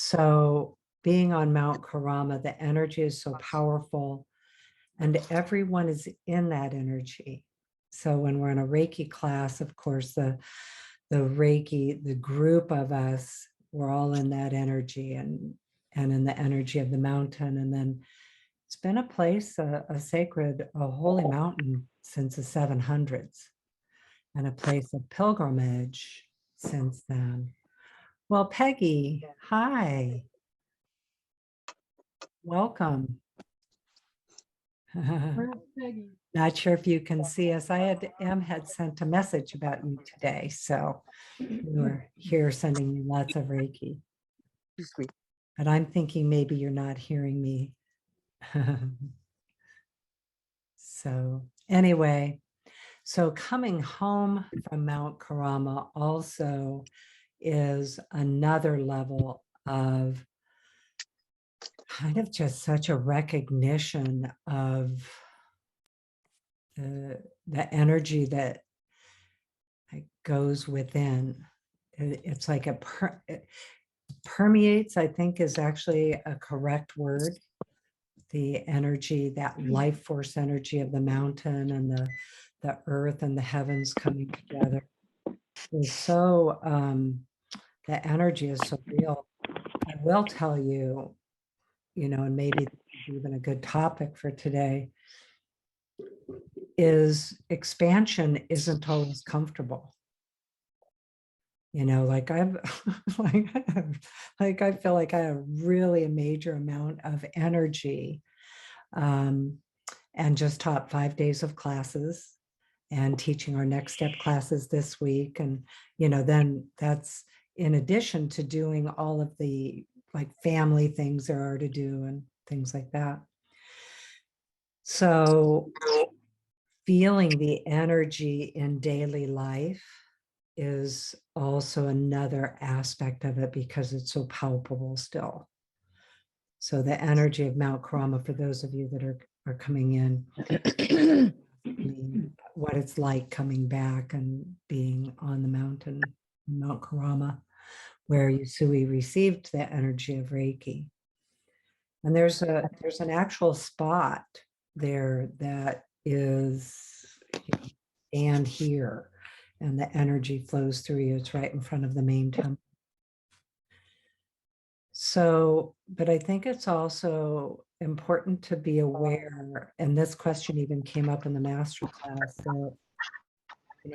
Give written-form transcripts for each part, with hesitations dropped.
So being on Mount Kurama, the energy is so powerful and everyone is in that energy. So when we're in a Reiki class, of course, the Reiki, the group of us, we're all in that energy and in the energy of the mountain. And then it's been a place, a sacred, a holy mountain since the 700s and a place of pilgrimage since then. Well, Peggy, hi, welcome. Not sure if you can see us. Em had sent a message about you today, so we were here sending you lots of Reiki. But I'm thinking maybe you're not hearing me. So anyway, so coming home from Mount Kurama also is another level of kind of just such a recognition of the energy that goes within. It's like it permeates, I think is actually a correct word. The energy, that life force energy of the mountain and the earth and the heavens coming together is so, the energy is so real. I will tell you, and maybe even a good topic for today, is expansion isn't always comfortable. Like I've like I feel like I have really a major amount of energy, and just taught 5 days of classes and teaching our next step classes this week. And, then that's in addition to doing all of the like family things there are to do and things like that. So feeling the energy in daily life is also another aspect of it because it's so palpable still. So the energy of Mount Kurama, for those of you that are coming in, what it's like coming back and being on the mountain, Mount Kurama, where Yusui received the energy of Reiki. And there's an actual spot there that is and here, and the energy flows through you. It's right in front of the main temple. So, but I think it's also important to be aware, and this question even came up in the master class, that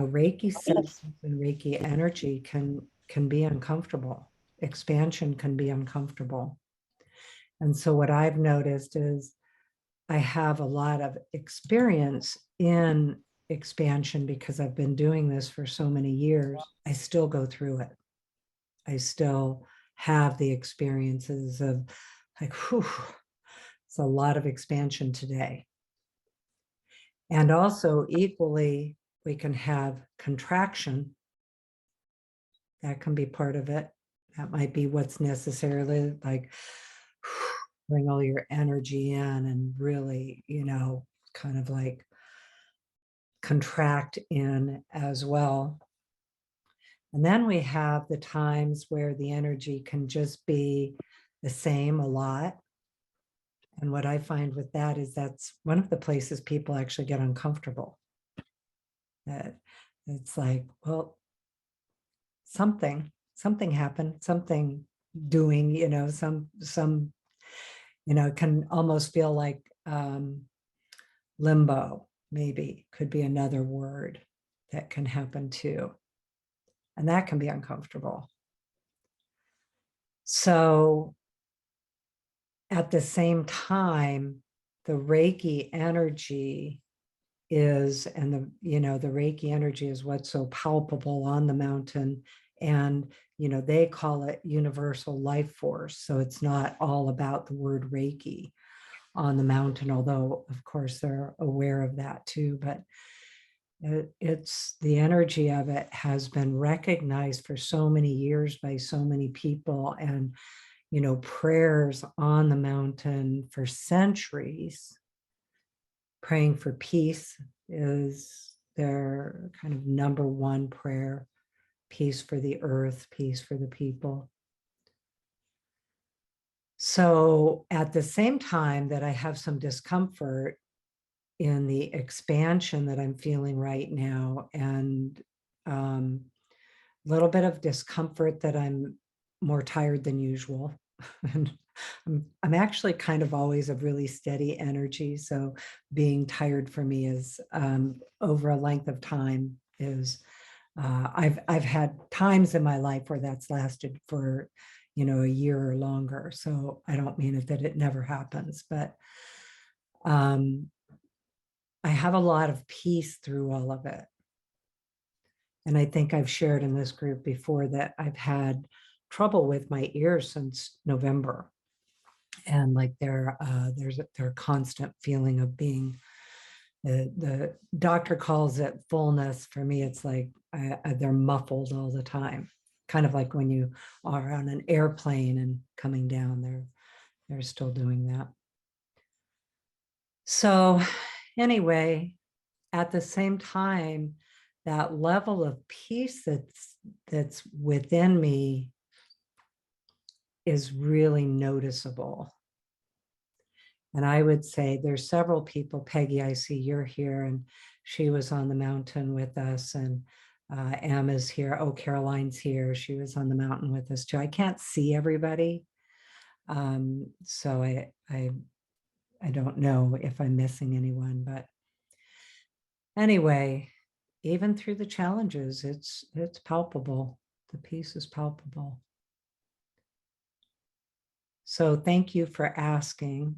Reiki systems and Reiki energy can be uncomfortable. Expansion can be uncomfortable. And so what I've noticed is I have a lot of experience in expansion because I've been doing this for so many years. I still go through it. I still have the experiences of like, whew, it's a lot of expansion today. And also equally, we can have contraction. That can be part of it. That might be what's necessarily like bring all your energy in and really, kind of like contract in as well. And then we have the times where the energy can just be the same a lot. And what I find with that is that's one of the places people actually get uncomfortable. That it's like, well, something happened, something doing, some, it can almost feel like limbo, maybe could be another word that can happen too. And that can be uncomfortable. So at the same time, the Reiki energy is, and the Reiki energy is what's so palpable on the mountain. And, they call it universal life force. So it's not all about the word Reiki on the mountain, although of course they're aware of that too. But it's the energy of it has been recognized for so many years by so many people, and prayers on the mountain for centuries. Praying for peace is their kind of number one prayer. Peace for the earth, peace for the people. So at the same time that I have some discomfort in the expansion that I'm feeling right now, and a little bit of discomfort that I'm more tired than usual. And I'm actually kind of always of really steady energy. So being tired for me is over a length of time is I've had times in my life where that's lasted for a year or longer. So I don't mean it that it never happens, but um, I have a lot of peace through all of it. And I think I've shared in this group before that I've had trouble with my ears since November. And like there's a constant feeling of being, the doctor calls it fullness. For me, it's like they're muffled all the time. Kind of like when you are on an airplane and coming down, they're still doing that. So anyway, at the same time, that level of peace that's within me is really noticeable. And I would say there's several people. Peggy, I see you're here, and she was on the mountain with us, and Emma's here. Oh, Caroline's here. She was on the mountain with us too. I can't see everybody, so I don't know if I'm missing anyone, but anyway, even through the challenges, it's palpable. The peace is palpable. So thank you for asking.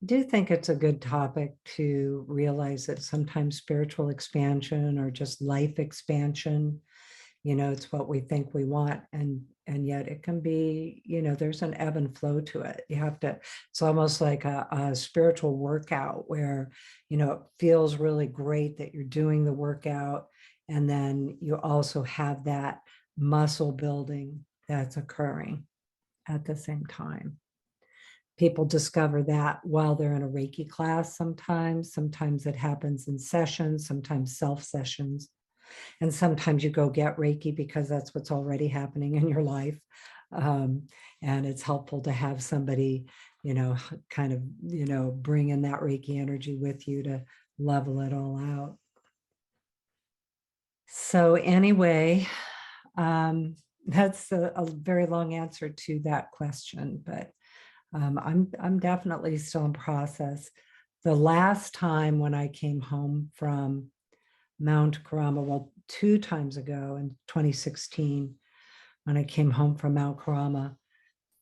I do think it's a good topic to realize that sometimes spiritual expansion or just life expansion, it's what we think we want, and yet it can be, there's an ebb and flow to it. You have to, it's almost like a spiritual workout where it feels really great that you're doing the workout, and then you also have that muscle building that's occurring at the same time. People discover that while they're in a Reiki class. Sometimes it happens in sessions, sometimes self sessions, and sometimes you go get Reiki because that's what's already happening in your life. And it's helpful to have somebody, kind of, bring in that Reiki energy with you to level it all out. So anyway, that's a very long answer to that question, but I'm definitely still in process. The last time when I came home from Mount Kurama, well, 2 times ago in 2016, when I came home from Mount Kurama,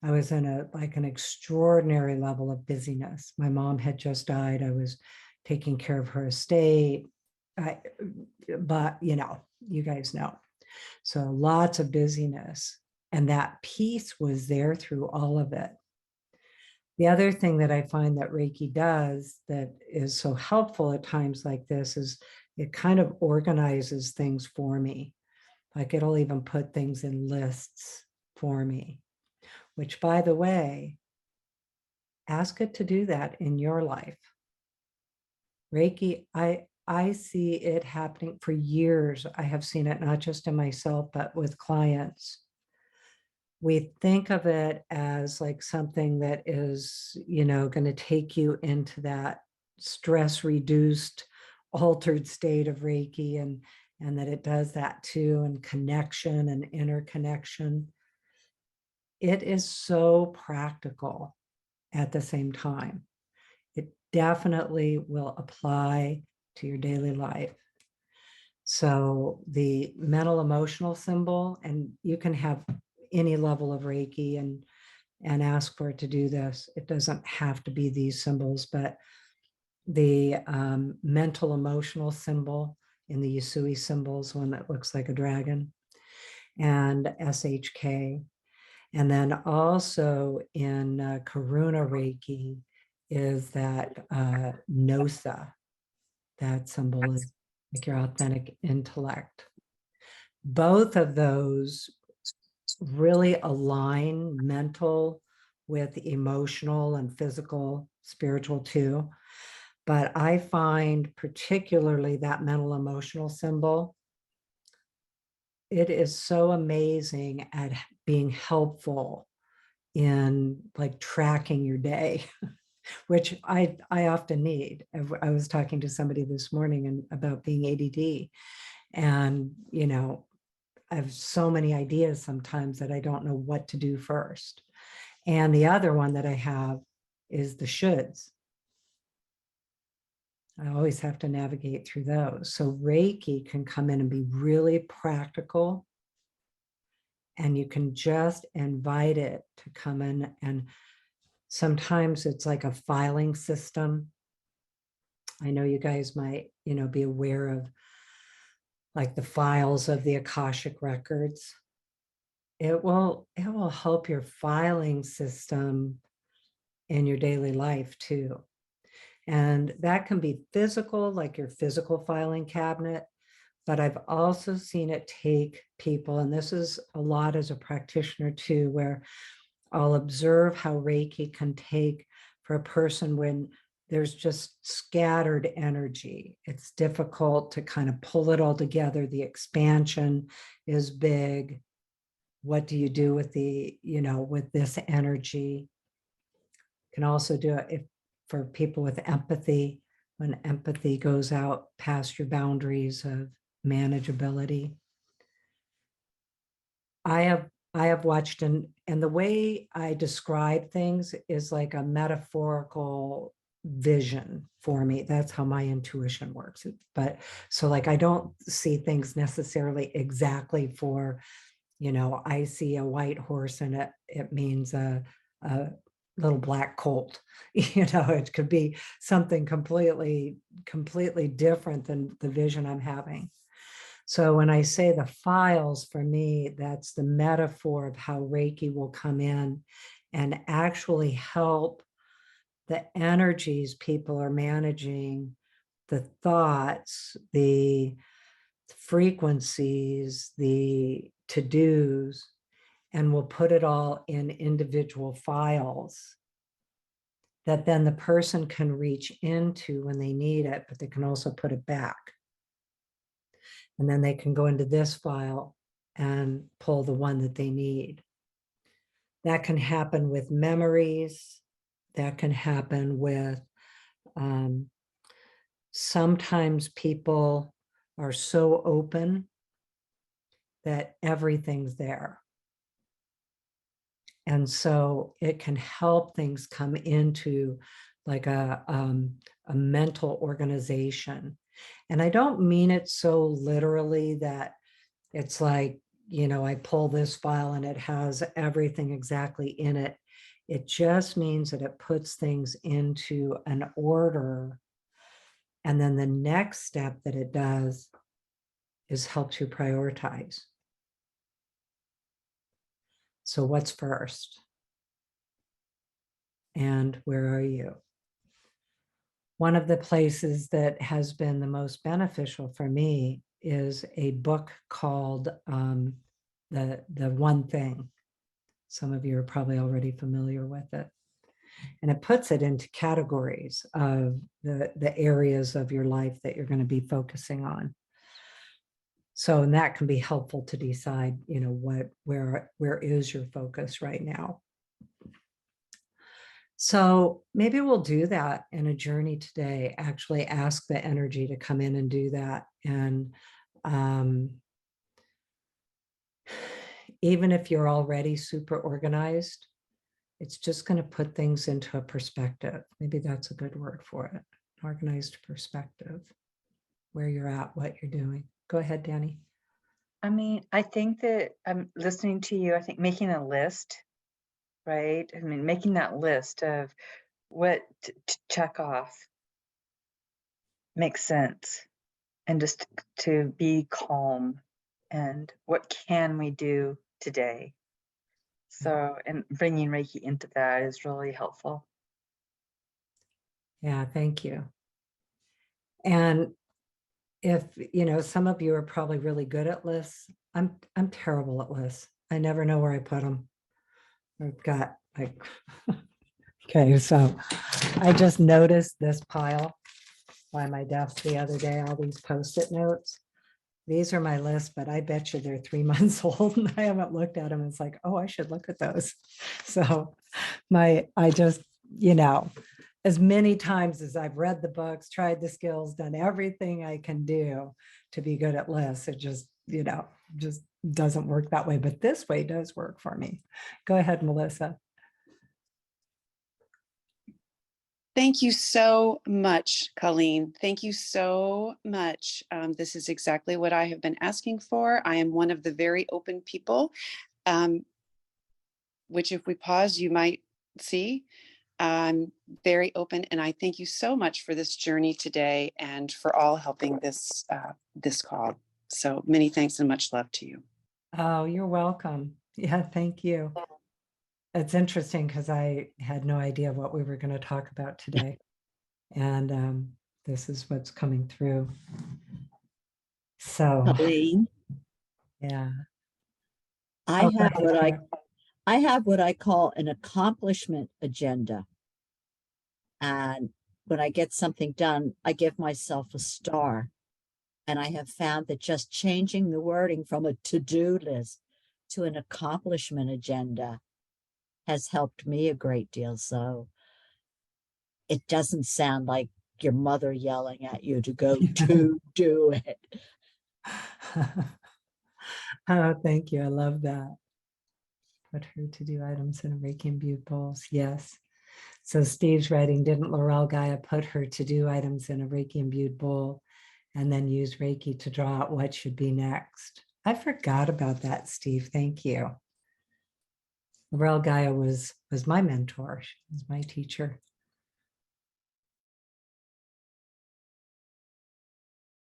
I was in an extraordinary level of busyness. My mom had just died. I was taking care of her estate. But you guys know. So lots of busyness. And that peace was there through all of it. The other thing that I find that Reiki does that is so helpful at times like this is it kind of organizes things for me. Like it'll even put things in lists for me, which, by the way, ask it to do that in your life. Reiki, I see it happening for years. I have seen it not just in myself, but with clients. We think of it as like something that is, going to take you into that stress reduced, altered state of Reiki, and that it does that too, and connection and interconnection. It is so practical at the same time. It definitely will apply to your daily life. So the mental emotional symbol, and you can have any level of Reiki and ask for it to do this. It doesn't have to be these symbols, but the mental emotional symbol in the Yusui symbols, one that looks like a dragon, and SHK. And then also in Karuna Reiki is that Nosa. That symbol is like your authentic intellect. Both of those really align mental with emotional and physical, spiritual too. But I find particularly that mental emotional symbol, it is so amazing at being helpful in like tracking your day, which I often need. I was talking to somebody this morning and about being ADD, and I have so many ideas sometimes that I don't know what to do first. And the other one that I have is the shoulds. I always have to navigate through those. So Reiki can come in and be really practical, and you can just invite it to come in. And sometimes it's like a filing system. I know you guys might, be aware of like the files of the Akashic records. It will help your filing system in your daily life too. And that can be physical, like your physical filing cabinet. But I've also seen it take people, and this is a lot as a practitioner too, where I'll observe how Reiki can take for a person when there's just scattered energy. It's difficult to kind of pull it all together. The expansion is big. What do you do with with this energy? You can also do it for people with empathy, when empathy goes out past your boundaries of manageability. I have watched, and the way I describe things is like a metaphorical vision for me. That's how my intuition works. But so like I don't see things necessarily exactly for, I see a white horse and it means a little black colt. It could be something completely different than the vision I'm having. So when I say the files, for me, that's the metaphor of how Reiki will come in and actually help the energies people are managing, the thoughts, the frequencies, the to-dos, and we'll put it all in individual files that then the person can reach into when they need it, but they can also put it back. And then they can go into this file and pull the one that they need. That can happen with memories. That can happen with, sometimes people are so open that everything's there. And so it can help things come into like a mental organization. And I don't mean it so literally that it's like, I pull this file and it has everything exactly in it. It just means that it puts things into an order. And then the next step that it does is help you prioritize. So what's first? And where are you? One of the places that has been the most beneficial for me is a book called the One Thing. Some of you are probably already familiar with it. And it puts it into categories of the areas of your life that you're going to be focusing on. So, and that can be helpful to decide, where is your focus right now. So maybe we'll do that in a journey today, actually ask the energy to come in and do that. And even if you're already super organized, it's just going to put things into a perspective. Maybe that's a good word for it. Organized perspective, where you're at, what you're doing. Go ahead, Danny. I mean, I think that I'm listening to you. I think making a list, right? I mean, making that list of what to check off makes sense, and just to be calm and what can we do today. So, and bringing Reiki into that is really helpful. Yeah, thank you. And if, some of you are probably really good at lists. I'm terrible at lists. I never know where I put them. I've got like, okay, so I just noticed this pile by my desk the other day, all these Post-it notes. These are my list, but I bet you they're 3 months old and I haven't looked at them. It's like, oh, I should look at those. So I just, as many times as I've read the books, tried the skills, done everything I can do to be good at lists, it just, just doesn't work that way. But this way does work for me. Go ahead, Melissa. Thank you so much, Colleen. Thank you so much. This is exactly what I have been asking for. I am one of the very open people, which if we pause, you might see. I'm very open, and I thank you so much for this journey today and for all helping this call. So many thanks and much love to you. Oh, you're welcome. Yeah, thank you. It's interesting because I had no idea what we were going to talk about today. And this is what's coming through. So, Colleen, yeah. I Oh, go have ahead, what Sarah. I have what I call an accomplishment agenda. And when I get something done, I give myself a star. And I have found that just changing the wording from a to-do list to an accomplishment agenda has helped me a great deal. So it doesn't sound like your mother yelling at you to go to do it. Oh, thank you. I love that. Put her to do items in Reiki imbued bowls. Yes. So Steve's writing, didn't Laurel Gaia put her to do items in a Reiki imbued bowl and then use Reiki to draw out what should be next? I forgot about that, Steve. Thank you. Laurel Gaia was my mentor. She was my teacher.